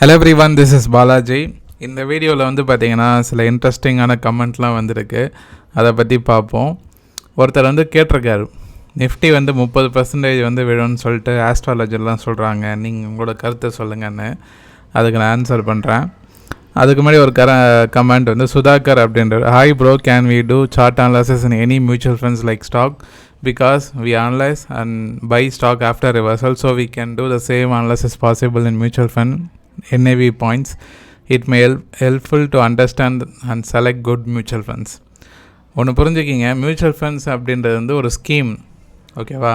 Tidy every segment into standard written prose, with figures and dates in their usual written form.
Hello everyone, this is Balaji. இந்த வீடியோவில் வந்து பார்த்திங்கன்னா சில இன்ட்ரெஸ்டிங்கான கமெண்ட்லாம் வந்திருக்கு. அதை பற்றி பார்ப்போம். ஒருத்தர் வந்து கேட்டிருக்காரு, நிஃப்டி வந்து 30% வந்து விழும்னு சொல்லிட்டு ஆஸ்ட்ராலஜர்லாம் சொல்கிறாங்க, நீங்கள் உங்களோட கருத்தை சொல்லுங்கன்னு. அதுக்கு நான் ஆன்சர் பண்ணுறேன். அதுக்கு முன்னாடி ஒரு கமெண்ட் வந்து சுதாகர் அப்படின்றார். Hi bro, can we do chart analysis in any mutual funds like stock? Because we analyze and buy stock after reversal, so we can do the same analysis possible in mutual fund NAV points. It may helpful to understand and select good mutual funds. ஒன்று புரிஞ்சுக்கிங்க, mutual funds அப்படின்றது வந்து ஒரு scheme, ஓகேவா?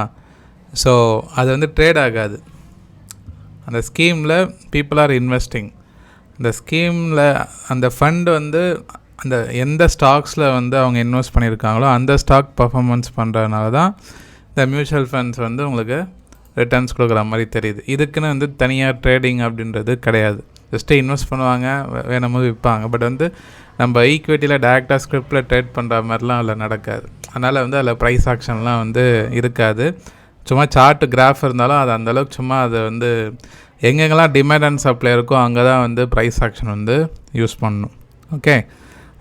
So அது வந்து trade ஆகாது. அந்த ஸ்கீமில் பீப்புள் ஆர் இன்வெஸ்டிங். அந்த ஸ்கீமில் அந்த ஃபண்டு வந்து அந்த எந்த ஸ்டாக்ஸில் வந்து அவங்க இன்வெஸ்ட் பண்ணியிருக்காங்களோ அந்த ஸ்டாக் பர்ஃபார்மன்ஸ் பண்ணுறதுனால தான் இந்த மியூச்சுவல் ஃபண்ட்ஸ் வந்து உங்களுக்கு ரிட்டர்ன்ஸ் கொடுக்குற மாதிரி தெரியுது. இதுக்குன்னு வந்து தனியாக ட்ரேடிங் அப்படின்றது கிடையாது. ஜஸ்ட்டு இன்வெஸ்ட் பண்ணுவாங்க, வேணும் போது விற்பாங்க. பட் வந்து நம்ம ஈக்விட்டியில் டேரெக்டாக ஸ்கிரிப்டில் ட்ரேட் பண்ணுற மாதிரிலாம் அதில் நடக்காது. அதனால் வந்து அதில் ப்ரைஸ் ஆக்ஷன்லாம் வந்து இருக்காது. சும்மா சார்ட்டு கிராஃப் இருந்தாலும் அது அந்தளவுக்கு சும்மா அதை வந்து எங்கெங்கெல்லாம் டிமாண்ட் அண்ட் சப்ளை இருக்கோ அங்கே தான் வந்து ப்ரைஸ் ஆக்ஷன் வந்து யூஸ் பண்ணணும். Okay,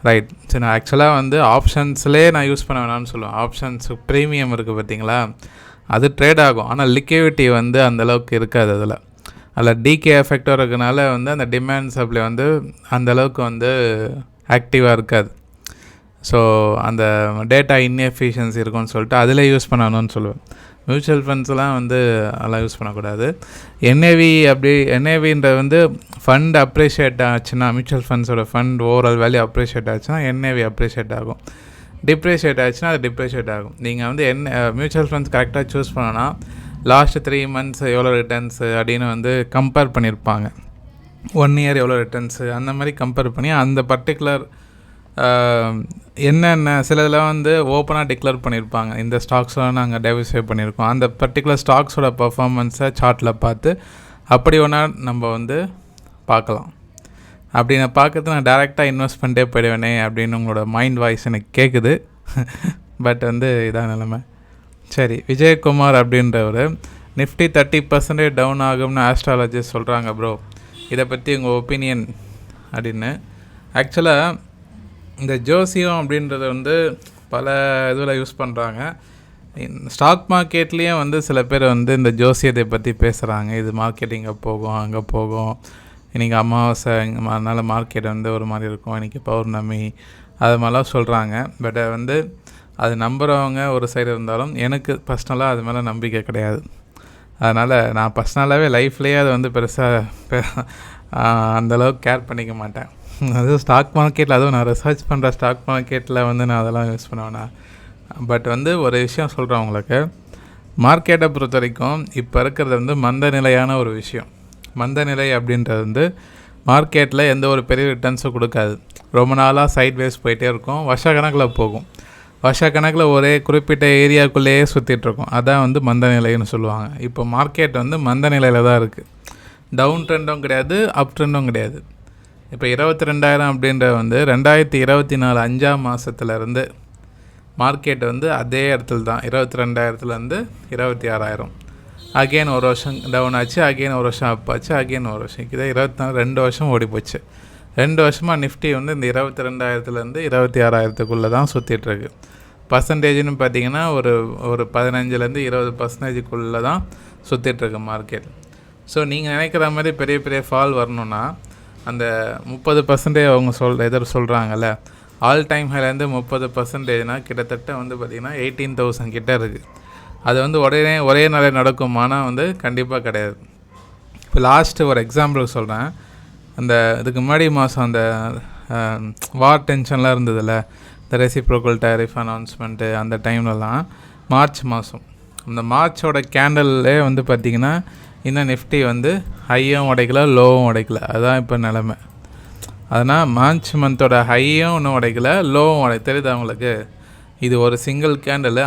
right. சரி, நான் ஆக்சுவலாக வந்து ஆப்ஷன்ஸ்லேயே நான் யூஸ் பண்ண வேணாம்னு சொல்லுவேன். ஆப்ஷன்ஸ் ப்ரீமியம் இருக்குது பார்த்தீங்களா, அது ட்ரேட் ஆகும். ஆனால் லிக்விடிட்டி வந்து அந்தளவுக்கு இருக்காது. அதில் டிகே எஃபெக்டாக இருக்கனால வந்து அந்த டிமாண்ட் சப்ளை வந்து அந்தளவுக்கு வந்து ஆக்டிவாக இருக்காது. ஸோ அந்த டேட்டா இன்எஃபிஷியன்சி இருக்கும்னு சொல்லிட்டு அதில் யூஸ் பண்ணணும்னு சொல்லுவேன். மியூச்சுவல் ஃபண்ட்ஸ்லாம் வந்து அதெல்லாம் யூஸ் பண்ணக்கூடாது. என்ஏவின்றது வந்து ஃபண்ட் அப்ரிஷியேட் ஆச்சுன்னா, மியூச்சுவல் ஃபண்ட்ஸோட ஃபண்ட் ஓவரால் வேல்யூ அப்ரிஷியேட் ஆச்சுன்னா என்ஏவி அப்ரிஷியேட் ஆகும். டிப்ரிஷியேட் ஆச்சுன்னா அது டிப்ரிஷியேட் ஆகும். நீங்கள் வந்து மியூச்சுவல் ஃபண்ட்ஸ் கரெக்டாக சூஸ் பண்ணோன்னா லாஸ்ட்டு 3 months எவ்வளோ ரிட்டர்ன்ஸு அப்படின்னு வந்து கம்பேர் பண்ணியிருப்பாங்க. 1 year எவ்வளோ ரிட்டர்ன்ஸு அந்த மாதிரி கம்பேர் பண்ணி அந்த பர்டிகுலர் என்னென்ன சிலதெல்லாம் வந்து ஓப்பனாக டிக்ளேர் பண்ணியிருப்பாங்க, இந்த ஸ்டாக்ஸ்லாம் நாங்கள் டைவர்சிஃபை பண்ணியிருக்கோம். அந்த பர்டிகுலர் ஸ்டாக்ஸோட பர்ஃபார்மன்ஸை சார்ட்டில் பார்த்து அப்படி ஒன்றா நம்ம வந்து பார்க்கலாம். அப்படி நான் பார்க்கறது நான் டேரெக்டாக இன்வெஸ்ட் பண்ணிட்டே போயிடுவேனே அப்படின்னு உங்களோட மைண்ட் வாய்ஸ் எனக்கு கேட்குது. பட் வந்து இதான் நிலைமை. சரி, விஜயகுமார் அப்படின்றவர் நிஃப்டி 30% டவுன் ஆகும்னு ஆஸ்ட்ராலஜிஸ்ட் சொல்கிறாங்க ப்ரோ, இதை பற்றி உங்கள் ஒப்பீனியன் அப்படின்னு. ஆக்சுவலாக இந்த ஜோசியம் அப்படின்றத வந்து பல இதில் யூஸ் பண்ணுறாங்க. ஸ்டாக் மார்க்கெட்லேயும் வந்து சில பேர் வந்து இந்த ஜோசியத்தை பற்றி பேசுகிறாங்க. இது மார்க்கெட் இங்கே போகும், அங்கே போகும், இன்றைக்கி அமாவாசை அதனால் மார்க்கெட் வந்து ஒரு மாதிரி இருக்கும், இன்றைக்கி பௌர்ணமி, அது மாதிரிலாம் சொல்கிறாங்க. பட் வந்து அது நம்புகிறவங்க ஒரு சைடு இருந்தாலும் எனக்கு பர்சனலாக அது மேலே நம்பிக்கை கிடையாது. அதனால் நான் பர்சனலாகவே லைஃப்லேயே அதை வந்து பெருசாக அந்தளவுக்கு கேர் பண்ணிக்க மாட்டேன். அதுவும் ஸ்டாக் மார்க்கெட்டில், அதுவும் நான் ரிசர்ச் பண்ணுற ஸ்டாக் மார்க்கெட்டில் வந்து நான் அதெல்லாம் யூஸ் பண்ணுவேண்ணா. பட் வந்து ஒரு விஷயம் சொல்கிறேன் உங்களுக்கு, மார்க்கெட்டை பொறுத்த வரைக்கும் இப்போ இருக்கிறது வந்து மந்த நிலையான ஒரு விஷயம். மந்த நிலை அப்படின்றது வந்து மார்க்கெட்டில் எந்த ஒரு பெரிய ரிட்டர்ன்ஸும் கொடுக்காது. ரொம்ப நாளாக சைட்வேஸ் போயிட்டே இருக்கும், வருஷக்கணக்கில் போகும். வருஷக்கணக்கில் ஒரே குறிப்பிட்ட ஏரியாவுக்குள்ளேயே சுற்றிட்டுருக்கும். அதான் வந்து மந்த நிலைன்னு சொல்லுவாங்க. இப்போ மார்க்கெட் வந்து மந்த நிலையில் தான் இருக்குது. டவுன் ட்ரெண்டும் கிடையாது, அப் ட்ரெண்டும் கிடையாது. இப்போ 22,000 அப்படின்ற வந்து 2024 5ஆம் மாதத்துலேருந்து மார்க்கெட் வந்து அதே இடத்துல தான், 22,000லேருந்து 26,000. அகெயின் ஒரு வருஷம் டவுன் ஆச்சு, அகெயின் ஒரு வருஷம் அப் ஆச்சு, அகெயின் ஒரு வருஷம், இதை 24 2 வருஷம் ஓடி போச்சு. 2 வருஷமாக நிஃப்டி வந்து இந்த 22,000லேருந்து 26,000க்குள்ளே தான் சுற்றிட்டுருக்கு. பர்சன்டேஜ்னு பார்த்தீங்கன்னா ஒரு 15-20 %க்குள்ளே தான் சுற்றிட்டுருக்கு மார்க்கெட். ஸோ நீங்கள் நினைக்கிற மாதிரி பெரிய பெரிய ஃபால் வரணுன்னா அந்த 30% அவங்க சொல்கிறாங்கல்ல, ஆல் டைம் ஹைலேருந்து 30%னால் கிட்டத்தட்ட வந்து பார்த்திங்கன்னா 18,000 கிட்டே இருக்குது. அது வந்து ஒரே நாளே நடக்குமானால் வந்து கண்டிப்பாக கிடையாது. இப்போ லாஸ்ட்டு ஒரு எக்ஸாம்பிளுக்கு சொல்கிறேன். அந்த இதுக்கு முன்னாடி மாதம் அந்த வார் டென்ஷன்லாம் இருந்ததில்ல, இந்த ரெசிப்ரோக்கல் டேரிஃப் அனௌன்ஸ்மெண்ட்டு, அந்த டைம்லலாம் மார்ச் மாதம், அந்த மார்ச்சோட கேண்டல்லே வந்து பார்த்திங்கன்னா இன்னும் நிஃப்டி வந்து ஹையும் உடைக்கல, லோவும் உடைக்கல. அதுதான் இப்போ நிலமை. அதனால் மார்ச் மந்தோட ஹையும் இன்னும் உடைக்கல, லோவும் தெரியுது அவங்களுக்கு. இது ஒரு சிங்கிள் கேண்டில்.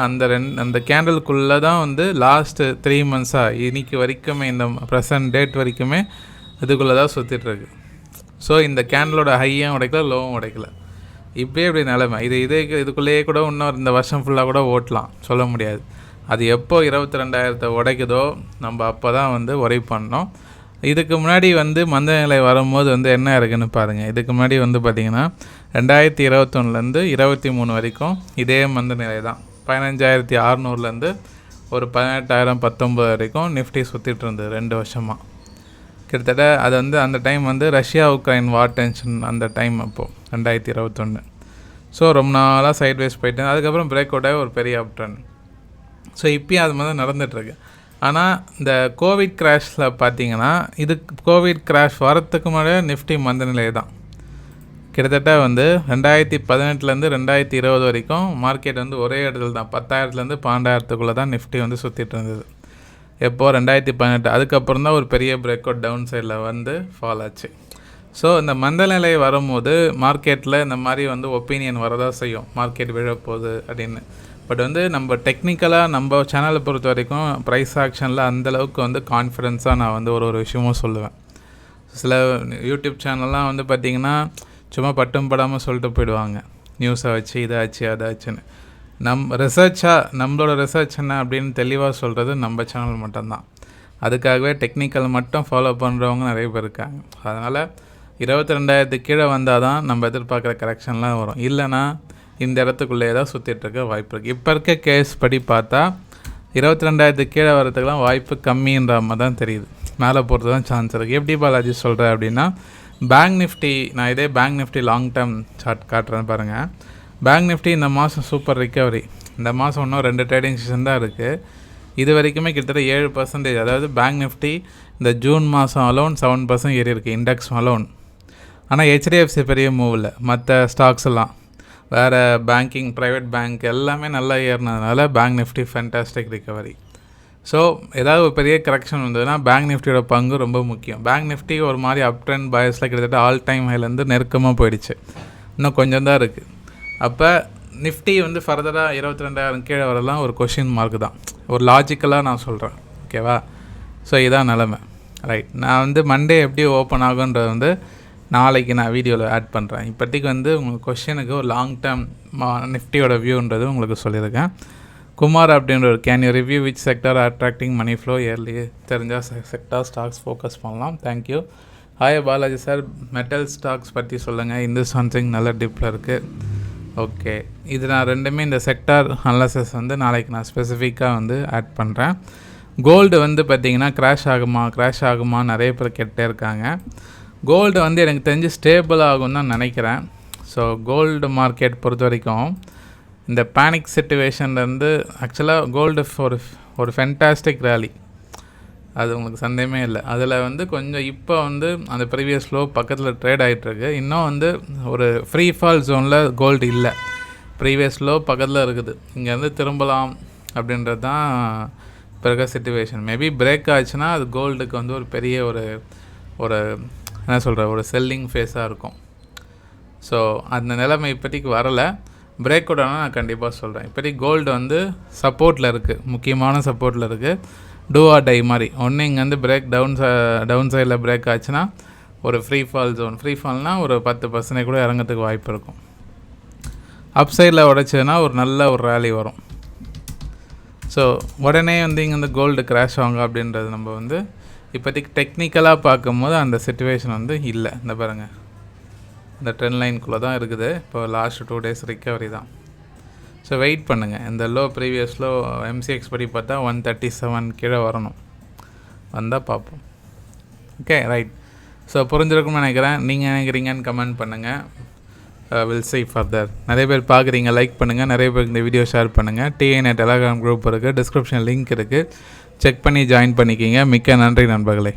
அந்த கேண்டலுக்குள்ளே தான் வந்து லாஸ்ட்டு 3 months-ஆக இன்னைக்கு வரைக்குமே, இந்த ப்ரெசன்ட் டேட் வரைக்குமே இதுக்குள்ளே தான் சுற்றிட்டுருக்கு. ஸோ இந்த கேண்டலோட ஹையும் உடைக்கல, லோவும் உடைக்கல. இப்போயே இப்படி நிலைமை. இதுக்குள்ளேயே கூட இன்னும் இந்த வருஷம் ஃபுல்லாக கூட ஓட்டலாம், சொல்ல முடியாது. அது எப்போ 22,000 உடைக்குதோ நம்ம அப்போ தான் வந்து ஒரி பண்ணோம். இதுக்கு முன்னாடி வந்து மந்த நிலை வரும்போது வந்து என்ன இருக்குன்னு பாருங்கள். இதுக்கு முன்னாடி வந்து பார்த்திங்கன்னா 2021லேருந்து 23 வரைக்கும் இதே மந்த நிலை தான். 15,600லேருந்து ஒரு 18,000 19 வரைக்கும் நிஃப்டி சுற்றிட்டு இருந்தது 2 வருஷமாக. கிட்டத்தட்ட அது வந்து அந்த டைம் வந்து ரஷ்யா உக்ரைன் வார் டென்ஷன் அந்த டைம் அப்போது 2021. ஸோ ரொம்ப நாளாக சைட்வேஸ் போயிட்டு அதுக்கப்புறம் பிரேக் அவுட்டாக ஒரு பெரிய அப் ட்ரெண்ட். ஸோ இப்போயும் அது மாதிரி நடந்துகிட்ருக்கு. ஆனால் இந்த கோவிட் கிராஷில் பார்த்தீங்கன்னா இது கோவிட் கிராஷ் வரத்துக்கு முன்னாடியே நிஃப்டி மந்த நிலை தான். கிட்டத்தட்ட வந்து 2018லேருந்து 2020 வரைக்கும் மார்க்கெட் வந்து ஒரே இடத்துல தான் 10,000லேருந்து 12,000க்குள்ளே தான் நிஃப்டி வந்து சுற்றிட்டு இருந்தது. எப்போது 2018 அதுக்கப்புறம் தான் ஒரு பெரிய பிரேக் அவுட் டவுன் சைடில் வந்து ஃபால் ஆச்சு. ஸோ இந்த மந்த நிலை வரும்போது மார்க்கெட்டில் இந்த மாதிரி வந்து ஒப்பீனியன் வரதான் செய்யும், மார்க்கெட் விழப்போகுது அப்படின்னு. பட் வந்து நம்ம டெக்னிக்கலாக நம்ம சேனலை பொறுத்த வரைக்கும் ப்ரைஸ் ஆக்ஷனில் அந்தளவுக்கு வந்து கான்ஃபிடென்ஸாக நான் வந்து ஒரு விஷயமும் சொல்லுவேன். சில யூடியூப் சேனல்லாம் வந்து பார்த்திங்கன்னா சும்மா பட்டும் படாமல் சொல்லிட்டு போயிடுவாங்க, நியூஸை வச்சு இதாச்சு அதாச்சுன்னு. நம்மளோட ரிசர்ச் என்ன அப்படின்னு தெளிவாக சொல்கிறது நம்ம சேனல் மட்டும்தான். அதுக்காகவே டெக்னிக்கல் மட்டும் ஃபாலோ பண்ணுறவங்க நிறைய பேர் இருக்காங்க. அதனால் 22,000 கீழே வந்தால் தான் நம்ம எதிர்பார்க்குற கரெக்ஷன்லாம் வரும். இல்லைனா இந்த இடத்துக்குள்ளேயே தான் சுற்றிட்டுருக்க வாய்ப்பு இருக்குது. இப்போ இருக்க கேஸ் படி பார்த்தா 22,000 கீழே வரதுக்கெலாம் வாய்ப்பு கம்மின்ற மாதிரி தான் தெரியுது. மேலே போகிறது தான் சான்ஸ் இருக்குது. எப்படி பாலாஜி சொல்கிறேன் அப்படின்னா, பேங்க் நிஃப்டி, நான் இதே bank Nifty long term chart காட்டுறேன் பாருங்கள். பேங்க் நிஃப்டி இந்த மாதம் சூப்பர் ரிக்கவரி. இந்த மாதம் இன்னும் 2 ட்ரேடிங் செஷன் தான் இருக்குது. இது வரைக்குமே கிட்டத்தட்ட 7%, அதாவது பேங்க் நிஃப்டி இந்த ஜூன் மாதம் அலோன் 7% ஏறி இருக்குது, இண்டெக்ஸ் அலோன். ஆனால் ஹெச்டிஎஃப்சி பெரிய மூவ் இல்லை. மற்ற ஸ்டாக்ஸ் எல்லாம் வேறு பேங்கிங், ப்ரைவேட் பேங்க் எல்லாமே நல்லா ஏறினதுனால bank Nifty fantastic recovery. So ஏதாவது ஒரு பெரிய கரெக்ஷன் வந்ததுன்னா பேங்க் நிஃப்டியோட பங்கு ரொம்ப முக்கியம். பேங்க் நிஃப்டி ஒரு மாதிரி அப் ட்ரெண்ட் பயஸில் கிட்டத்தட்ட ஆல் டைம் ஹைலேருந்து நெருக்கமாக போயிடுச்சு, இன்னும் கொஞ்சம் தான் இருக்குது. அப்போ நிஃப்டி வந்து ஃபர்தராக 22,000 கீழே வரலாம் ஒரு கொஷின் மார்க் தான், ஒரு லாஜிக்கலாக நான் சொல்கிறேன். ஓகேவா? ஸோ இதான் நிலமை. ரைட். நான் வந்து மண்டே எப்படி ஓப்பன் ஆகுன்றது வந்து நாளைக்கு நான் வீடியோவில் ஆட் பண்ணுறேன். இப்போதைக்கு வந்து உங்களுக்கு கொஷனுக்கு ஒரு லாங் டேர்ம் நிஃப்டியோட வியூன்றது உங்களுக்கு சொல்லியிருக்கேன். குமார் அப்படின்ற ஒரு can you review which sector attracting money flow early, தெரிஞ்சால் செக்டார் ஸ்டாக்ஸ் ஃபோக்கஸ் பண்ணலாம். Thank you. Hi Balaji sir, metal stocks பற்றி சொல்லுங்கள். இந்துஸ்தான் சிங் நல்ல டிப்பில் இருக்குது. ஓகே, இது நான் ரெண்டுமே இந்த செக்டார் அனாலிசிஸ் வந்து நாளைக்கு நான் ஸ்பெசிஃபிக்காக வந்து ஆட் பண்ணுறேன். கோல்டு வந்து பார்த்திங்கன்னா கிராஷ் ஆகுமா நிறைய பேர் கேட்டே இருக்காங்க. கோல்டு வந்து எனக்கு தெரிஞ்சு ஸ்டேபிள் ஆகும் தான் நினைக்கிறேன். ஸோ கோல்டு மார்க்கெட் பொறுத்த வரைக்கும் இந்த பேனிக் சிச்சுவேஷன்லேருந்து ஆக்சுவலாக கோல்டு ஒரு ஃபென்டாஸ்டிக் ரேலி, அது உங்களுக்கு சந்தேகமே இல்லை. அதில் வந்து கொஞ்சம் இப்போ வந்து அந்த ப்ரீவியஸ் லோ பக்கத்தில் ட்ரேட் ஆகிட்டுருக்கு. இன்னும் வந்து ஒரு ஃப்ரீ ஃபால் ஜோனில் கோல்டு இல்லை, ப்ரீவியஸ் லோ பக்கத்தில் இருக்குது. இங்கேருந்து திரும்பலாம் அப்படின்றது தான் இப்போ இருக்க சிச்சுவேஷன். மேபி பிரேக் ஆச்சுன்னா அது கோல்டுக்கு வந்து ஒரு பெரிய ஒரு என்ன சொல்கிற ஒரு செல்லிங் ஃபேஸாக இருக்கும். ஸோ அந்த நிலைமை இப்போதைக்கு வரலை. பிரேக் அவுட் ஆனால் நான் கண்டிப்பாக சொல்கிறேன். இப்போதைக்கு கோல்டு வந்து சப்போர்ட்டில் இருக்குது, முக்கியமான சப்போர்ட்டில் இருக்குது. டூ ஆர் டை மாதிரி. ஒன்று இங்கே வந்து பிரேக் டவுன் சைடில் பிரேக் ஆச்சுன்னா ஒரு ஃப்ரீ ஃபால் ஜோன், ஃப்ரீ ஃபால்னால் ஒரு 10% கூட இறங்கிறதுக்கு வாய்ப்பு இருக்கும். அப் சைடில் உடைச்சதுன்னா ஒரு நல்ல ஒரு ரேலி வரும். ஸோ உடனே வந்து இங்கே வந்து கோல்டு கிராஷ் ஆகுங்க அப்படின்றது நம்ம வந்து இப்போதைக்கு டெக்னிக்கலாக பார்க்கும்போது அந்த சிச்சுவேஷன் வந்து இல்லை. இந்த பாருங்கள், இந்த ட்ரெண்ட் லைனுக்குள்ளே தான் இருக்குது. இப்போ லாஸ்ட் 2 days ரிக்கவரி தான். ஸோ வெயிட் பண்ணுங்கள். இந்த லோ ப்ரீவியஸ் லோ எம்சிஎக்ஸ் படி பார்த்தா 137 கீழே வரணும், வந்தால் பார்ப்போம். Okay, right. ஸோ புரிஞ்சிருக்கும்னு நினைக்கிறேன். நீங்கள் நினைக்கிறீங்கன்னு கமெண்ட் பண்ணுங்கள். Will see further. நிறைய பேர் பார்க்குறீங்க, லைக் பண்ணுங்கள். நிறைய பேருக்கு இந்த வீடியோ ஷேர் பண்ணுங்கள். டிஎன்ஏ டெலகிராம் குரூப் இருக்குது, டிஸ்கிரிப்ஷன் லிங்க் இருக்குது, செக் பண்ணி ஜாயின் பண்ணிக்கிங்க. மிக்க நன்றி நண்பர்களே.